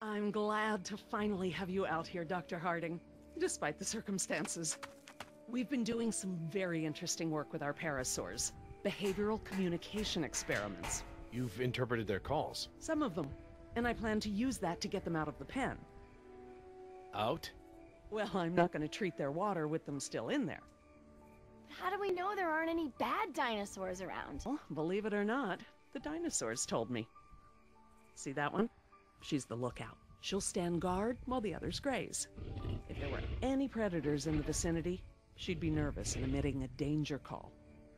I'm glad to finally have you out here, Dr. Harding, despite the circumstances. We've been doing some very interesting work with our parasaurs. Behavioral communication experiments. You've interpreted their calls. Some of them. And I plan to use that to get them out of the pen. Out? Well, I'm not going to treat their water with them still in there. How do we know there aren't any bad dinosaurs around? Well, believe it or not, the dinosaurs told me. See that one? She's the lookout. She'll stand guard while the others graze. If there were any predators in the vicinity, she'd be nervous and emitting a danger call.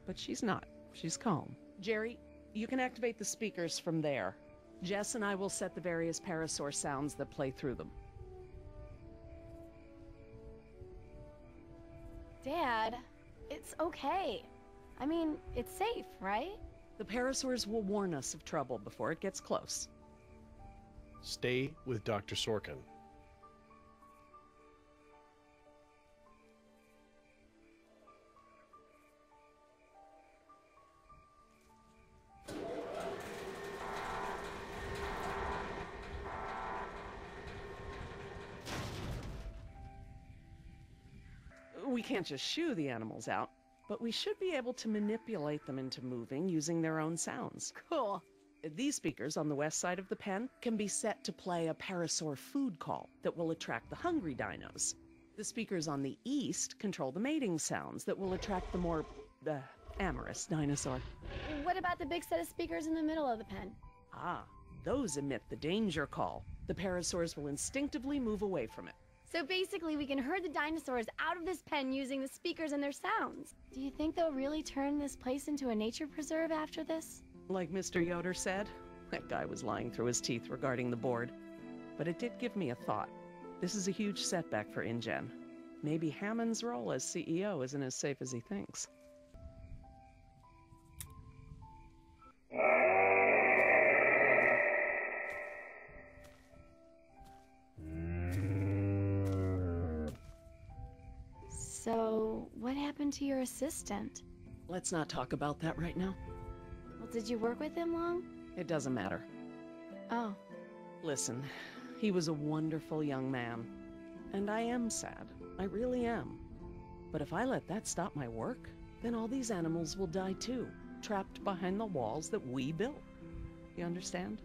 But she's not. She's calm. Jerry, you can activate the speakers from there. Jess and I will set the various parasaur sounds that play through them. Dad, it's okay. I mean, it's safe, right? The parasaurs will warn us of trouble before it gets close. Stay with Dr. Sorkin. We can't just shoo the animals out, but we should be able to manipulate them into moving using their own sounds. Cool. These speakers on the west side of the pen can be set to play a parasaur food call that will attract the hungry dinos. The speakers on the east control the mating sounds that will attract the more, amorous dinosaur. What about the big set of speakers in the middle of the pen? Ah, those emit the danger call. The parasaurs will instinctively move away from it. So basically, we can herd the dinosaurs out of this pen using the speakers and their sounds. Do you think they'll really turn this place into a nature preserve after this? Like Mr. Yoder said, that guy was lying through his teeth regarding the board. But it did give me a thought. This is a huge setback for InGen. Maybe Hammond's role as CEO isn't as safe as he thinks. So, what happened to your assistant? Let's not talk about that right now. Well, did you work with him long? It doesn't matter. Oh. Listen, he was a wonderful young man. And I am sad. I really am. But if I let that stop my work, then all these animals will die too, trapped behind the walls that we built. You understand?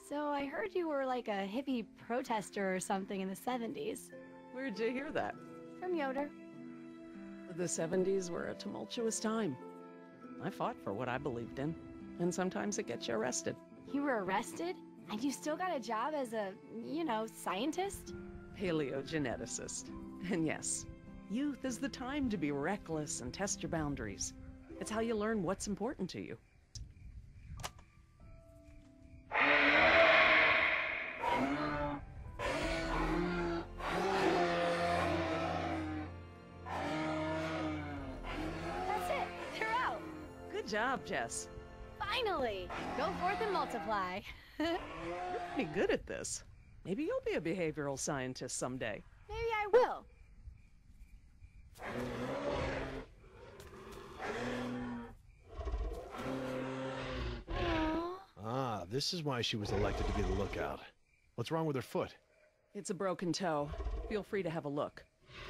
So I heard you were like a hippie protester or something in the 70s. Where'd you hear that? From Yoder. The 70s were a tumultuous time. I fought for what I believed in, and sometimes it gets you arrested. You were arrested? And you still got a job as a, scientist? Paleogeneticist. And yes, youth is the time to be reckless and test your boundaries. It's how you learn what's important to you. That's it. They're out. Good job, Jess. Finally. Go forth and multiply. You're pretty good at this. Maybe you'll be a behavioral scientist someday. Maybe I will. Aww. Ah, this is why she was elected to be the lookout. What's wrong with her foot? It's a broken toe. Feel free to have a look.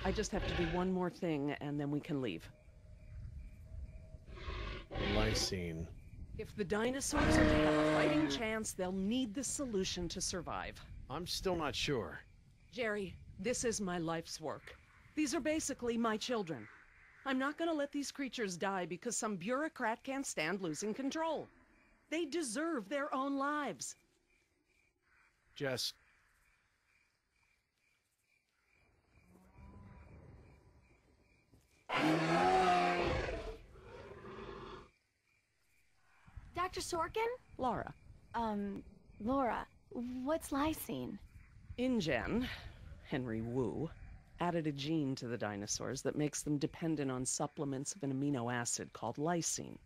I just have to do one more thing, and then we can leave. Lysine. If the dinosaurs are to have a fighting chance, they'll need this solution to survive. I'm still not sure. Jerry, this is my life's work. These are basically my children. I'm not gonna let these creatures die because some bureaucrat can't stand losing control. They deserve their own lives. Jess. Dr. Sorkin? Laura. Laura, what's lysine? InGen, Henry Wu, added a gene to the dinosaurs that makes them dependent on supplements of an amino acid called lysine.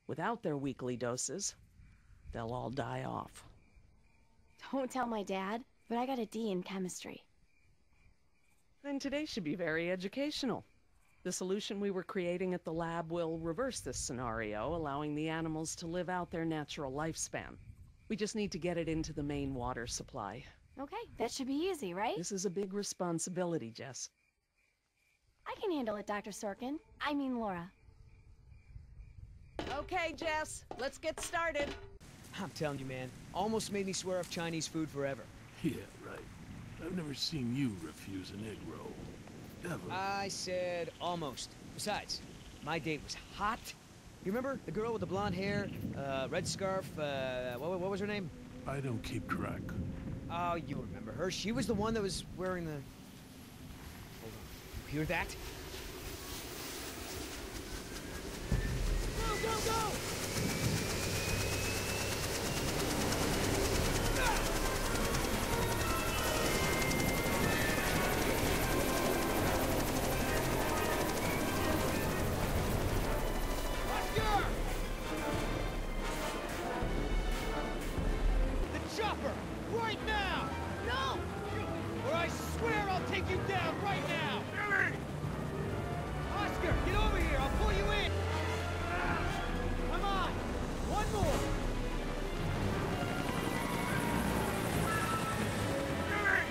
Without their weekly doses, they'll all die off. Don't tell my dad, but I got a D in chemistry. And today should be very educational. The solution we were creating at the lab will reverse this scenario, allowing the animals to live out their natural lifespan. We just need to get it into the main water supply. Okay, that should be easy, right? This is a big responsibility, Jess. I can handle it, Dr. Sorkin. I mean, Laura. Okay, Jess, let's get started. I'm telling you, man, almost made me swear off Chinese food forever. Yeah, right. I've never seen you refuse an egg roll. Ever. I said almost. Besides, my date was hot. You remember the girl with the blonde hair, red scarf, what was her name? I don't keep track. Oh, you remember her. She was the one that was wearing the... Hold on. You hear that? Go, go, go! Right now! No! Or I swear I'll take you down right now! Billy! Oscar, get over here! I'll pull you in! Come on! One more! Billy!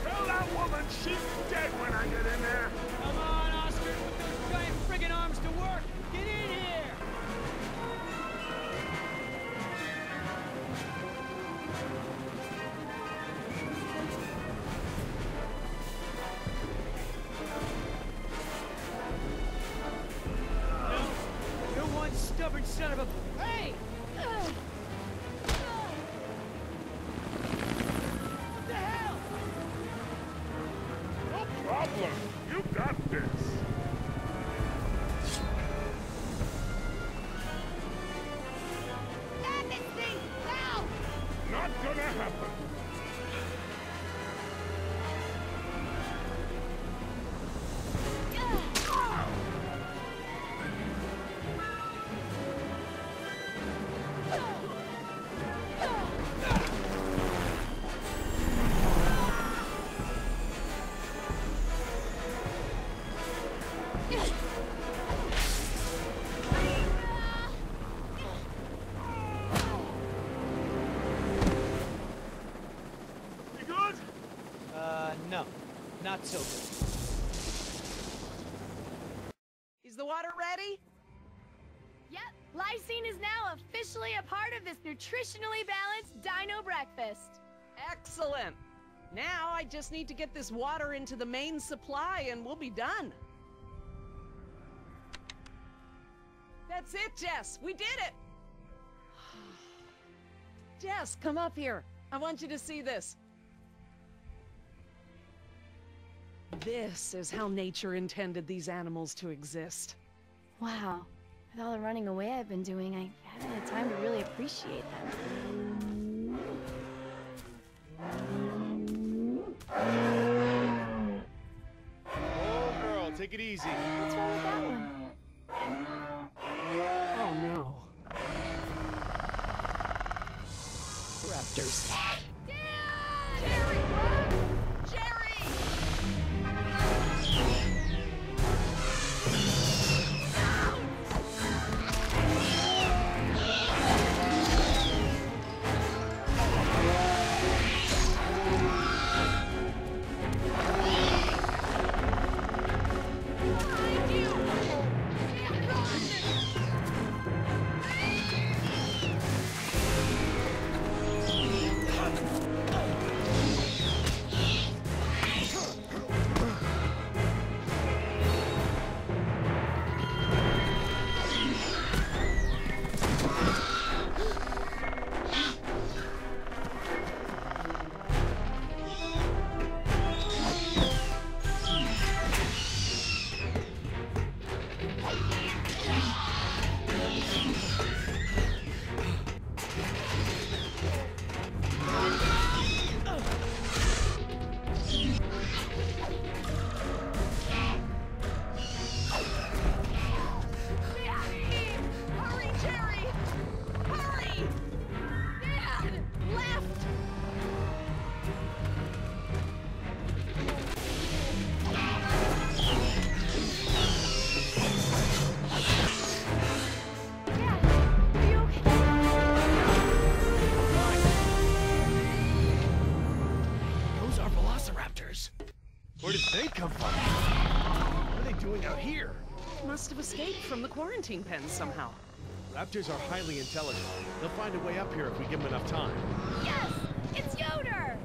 Tell that woman she's dead when I get in there! Come on, Oscar! Put those giant friggin' arms to work! Get in here! Stubborn son of a... Hey! What the hell? No problem. You got this. Stop this thing! Now! Not gonna happen. No. Not so good. Is the water ready? Yep, lysine is now officially a part of this nutritionally balanced dino breakfast. Excellent. Now I just need to get this water into the main supply and we'll be done. That's it, Jess. We did it. Jess, come up here. I want you to see this. This is how nature intended these animals to exist. Wow, with all the running away I've been doing, I haven't had time to really appreciate them. Oh, girl, take it easy. What's wrong with that one? Oh no. Raptors. Jerry, run! Jerry! Behind you! Run! Where did they come from? What are they doing out here? Must have escaped from the quarantine pen somehow. Raptors are highly intelligent. They'll find a way up here if we give them enough time. Yes! It's Yoder!